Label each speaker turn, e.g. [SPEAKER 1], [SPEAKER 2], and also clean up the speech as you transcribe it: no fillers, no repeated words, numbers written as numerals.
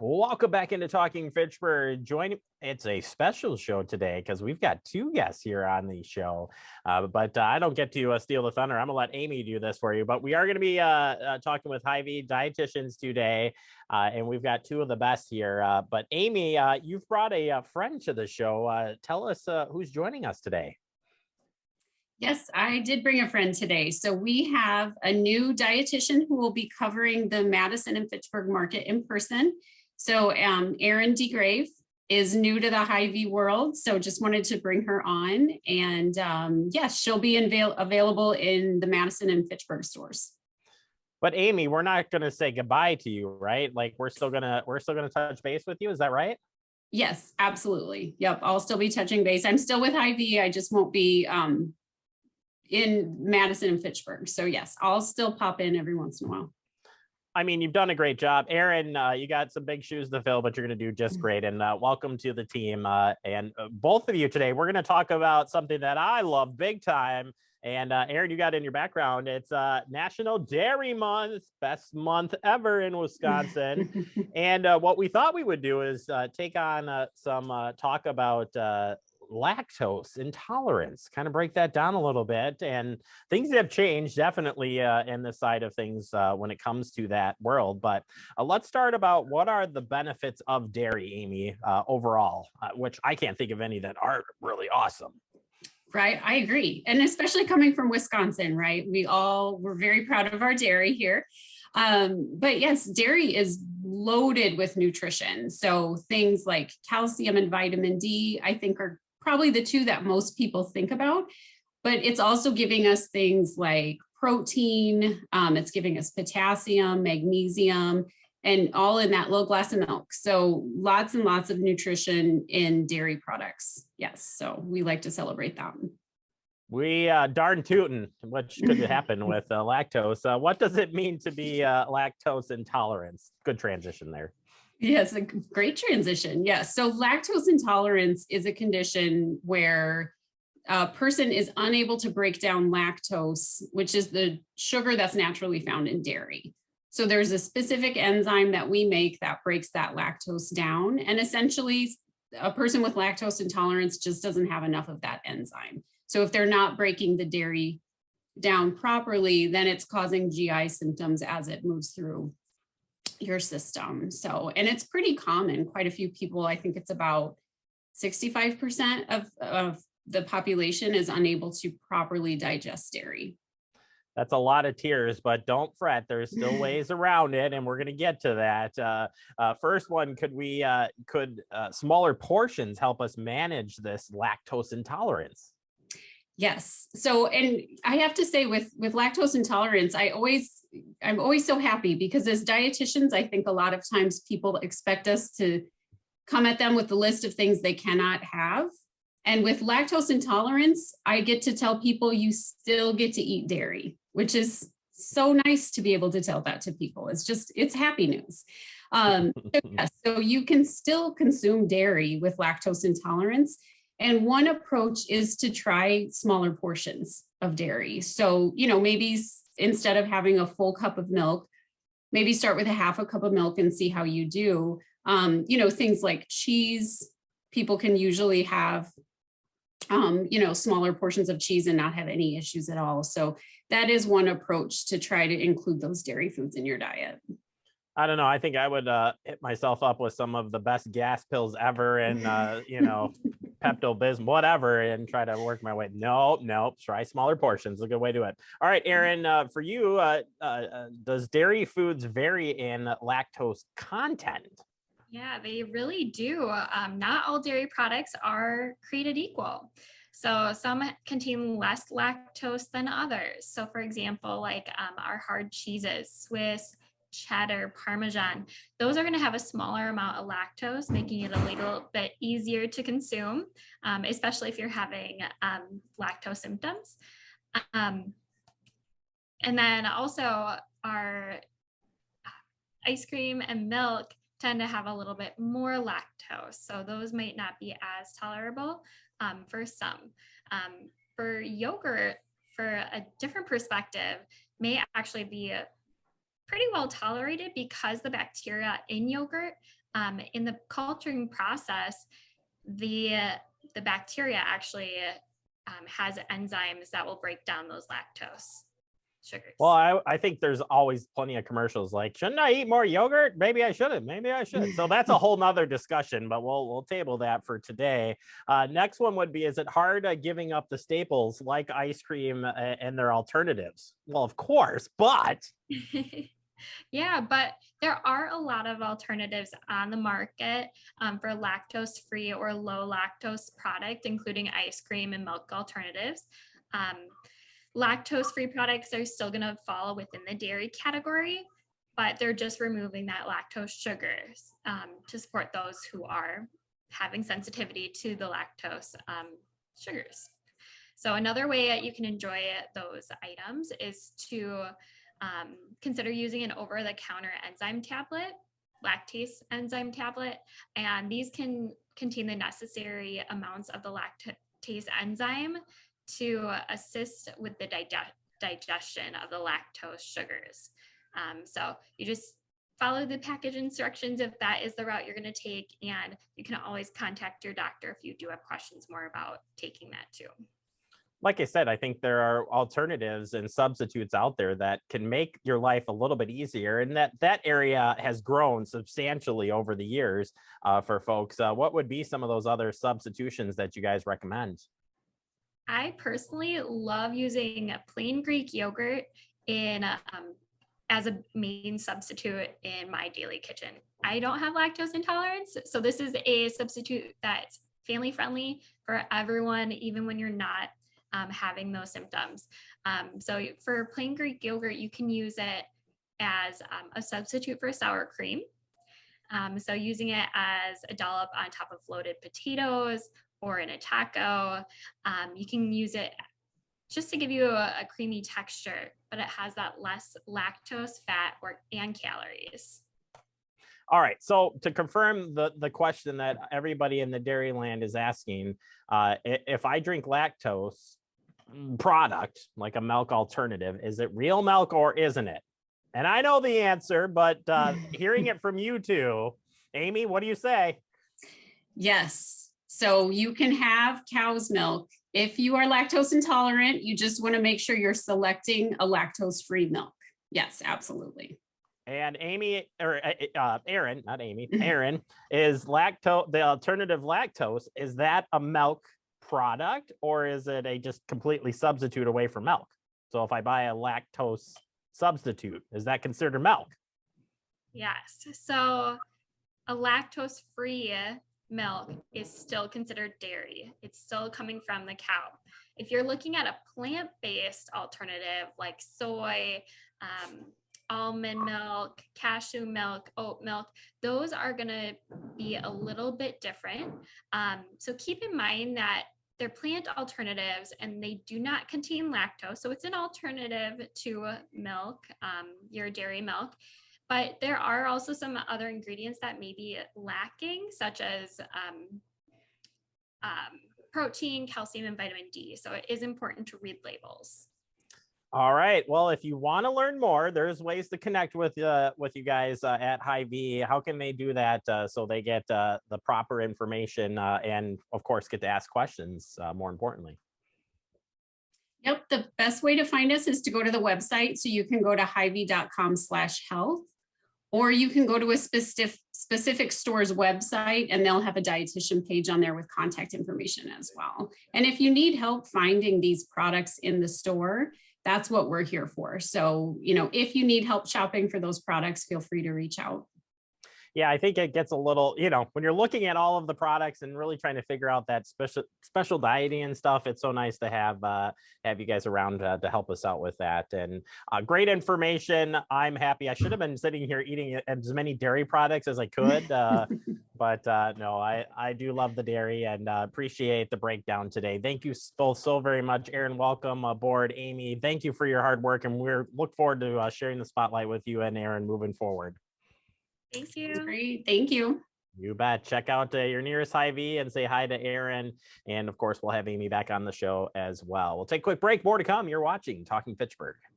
[SPEAKER 1] Welcome back into Talking Fitchburg. It's a special show today because we've got two guests here on the show. But I don't get to steal the thunder. I'm going to let Amy do this for you. But we are going to be talking with Hy-Vee Dietitians today. And we've got two of the best here. But Amy, you've brought a friend to the show. Tell us who's joining us today.
[SPEAKER 2] Yes, I did bring a friend today. So we have a new dietitian who will be covering the Madison and Fitchburg market in person. So Erin DeGrave is new to the Hy-Vee world. So just wanted to bring her on. And yes, she'll be available in the Madison and Fitchburg stores.
[SPEAKER 1] But Amy, we're not going to say goodbye to you, right? Like we're still gonna touch base with you. Is that right?
[SPEAKER 2] Yes, absolutely. Yep, I'll still be touching base. I'm still with Hy-Vee. I just won't be in Madison and Fitchburg. So yes, I'll still pop in every once in a while.
[SPEAKER 1] I mean, you've done a great job. Erin, you got some big shoes to fill, but you're going to do just great. And welcome to the team. And both of you today, we're going to talk about something that I love big time. And Erin, you got in your background. It's National Dairy Month, best month ever in Wisconsin. And what we thought we would do is take on some talk about lactose intolerance, kind of break that down a little bit. And things have changed definitely in the side of things when it comes to that world. But let's start about what are the benefits of dairy, Amy, overall, which I can't think of any that are really awesome.
[SPEAKER 2] Right, I agree. And especially coming from Wisconsin, right? We're very proud of our dairy here. But yes, dairy is loaded with nutrition. So things like calcium and vitamin D, I think are probably the two that most people think about, but it's also giving us things like protein, it's giving us potassium, magnesium, and all in that little glass of milk. So lots and lots of nutrition in dairy products. Yes, so we like to celebrate that.
[SPEAKER 1] We darn tootin', which could happen with lactose. What does it mean to be lactose intolerance? Good transition there.
[SPEAKER 2] Yes, a great transition. Yes. So lactose intolerance is a condition where a person is unable to break down lactose, which is the sugar that's naturally found in dairy. So there's a specific enzyme that we make that breaks that lactose down. And essentially, a person with lactose intolerance just doesn't have enough of that enzyme. So if they're not breaking the dairy down properly, then it's causing GI symptoms as it moves through your system. So, and it's pretty common. Quite a few people, I think it's about 65% of the population is unable to properly digest dairy.
[SPEAKER 1] That's a lot of tears, but don't fret. There's still ways around it, and we're going to get to that. First one, could smaller portions help us manage this lactose intolerance?
[SPEAKER 2] Yes. So, and I have to say with lactose intolerance, I'm always so happy because as dietitians, I think a lot of times people expect us to come at them with the list of things they cannot have. And with lactose intolerance, I get to tell people you still get to eat dairy, which is so nice to be able to tell that to people. It's happy news. So you can still consume dairy with lactose intolerance. And one approach is to try smaller portions of dairy. So, maybe instead of having a full cup of milk, maybe start with a half a cup of milk and see how you do. Things like cheese, people can usually have, smaller portions of cheese and not have any issues at all. So that is one approach to try to include those dairy foods in your diet.
[SPEAKER 1] I don't know. I think I would hit myself up with some of the best gas pills ever and, Pepto-Bismol, whatever, and try to work my way. No, try smaller portions. A good way to do it. All right, Erin, for you, does dairy foods vary in lactose content?
[SPEAKER 3] Yeah, they really do. Not all dairy products are created equal. So some contain less lactose than others. So for example, like our hard cheeses, Swiss, cheddar, Parmesan, those are going to have a smaller amount of lactose, making it a little bit easier to consume, especially if you're having lactose symptoms. And then also our ice cream and milk tend to have a little bit more lactose. So those might not be as tolerable for some. For yogurt, for a different perspective, may actually be pretty well tolerated because the bacteria in yogurt In the culturing process, the bacteria actually has enzymes that will break down those lactose sugars.
[SPEAKER 1] Well, I think there's always plenty of commercials like, shouldn't I eat more yogurt? Maybe I shouldn't. Maybe I should. So that's a whole nother discussion, but we'll table that for today. Next one would be, is it hard giving up the staples like ice cream and their alternatives? Well, of course, but
[SPEAKER 3] Yeah, but there are a lot of alternatives on the market for lactose-free or low lactose product, including ice cream and milk alternatives. Um, Lactose-free products are still going to fall within the dairy category, but they're just removing that lactose sugars to support those who are having sensitivity to the lactose sugars. So another way that you can enjoy those items is to consider using an over-the-counter enzyme tablet, lactase enzyme tablet, and these can contain the necessary amounts of the lactase enzyme to assist with the digestion of the lactose sugars. So you just follow the package instructions if that is the route you're going to take, and you can always contact your doctor if you do have questions more about taking that too.
[SPEAKER 1] like I said, I think there are alternatives and substitutes out there that can make your life a little bit easier, and that area has grown substantially over the years for folks. What would be some of those other substitutions that you guys recommend?
[SPEAKER 3] I personally love using plain Greek yogurt in as a main substitute in my daily kitchen. I don't have lactose intolerance, so this is a substitute that's family friendly for everyone, even when you're not having those symptoms. So for plain Greek yogurt, you can use it as a substitute for sour cream. So using it as a dollop on top of loaded potatoes or in a taco. You can use it just to give you a creamy texture, but it has that less lactose, fat, and calories.
[SPEAKER 1] All right. So to confirm the question that everybody in the dairy land is asking, if I drink lactose product, like a milk alternative, is it real milk or isn't it? And I know the answer, but hearing it from you two, Amy, what do you say?
[SPEAKER 2] Yes. So you can have cow's milk. If you are lactose intolerant, you just want to make sure you're selecting a lactose-free milk. Yes, absolutely.
[SPEAKER 1] And Amy, or Aaron, not Amy, Aaron, is lactose, the alternative lactose, is that a milk product or is it a just completely substitute away from milk? So if I buy a lactose substitute, is that considered milk?
[SPEAKER 3] Yes. So a lactose-free milk is still considered dairy. It's still coming from the cow. If you're looking at a plant-based alternative like soy, almond milk, cashew milk, oat milk, those are going to be a little bit different. So keep in mind that they're plant alternatives and they do not contain lactose. So it's an alternative to milk, your dairy milk. But there are also some other ingredients that may be lacking, such as protein, calcium, and vitamin D. So it is important to read labels.
[SPEAKER 1] All right. Well, if you want to learn more, there's ways to connect with you guys at Hy-Vee. How can they do that so they get the proper information and, of course, get to ask questions, more importantly?
[SPEAKER 2] Yep. The best way to find us is to go to the website. So you can go to hyvee.com/health, or you can go to a specific store's website and they'll have a dietitian page on there with contact information as well. And if you need help finding these products in the store, that's what we're here for. So, if you need help shopping for those products, feel free to reach out.
[SPEAKER 1] Yeah, I think it gets a little, when you're looking at all of the products and really trying to figure out that special dieting and stuff, it's so nice to have you guys around to help us out with that. And great information. I'm happy. I should have been sitting here eating as many dairy products as I could, but no, I do love the dairy and appreciate the breakdown today. Thank you both so very much. Aaron, welcome aboard. Amy, thank you for your hard work, and we look forward to sharing the spotlight with you and Aaron moving forward.
[SPEAKER 3] Thank you.
[SPEAKER 2] That's great. Thank you.
[SPEAKER 1] You bet. Check out your nearest Hy-Vee and say hi to Aaron. And of course, we'll have Amy back on the show as well. We'll take a quick break. More to come. You're watching Talking Fitchburg.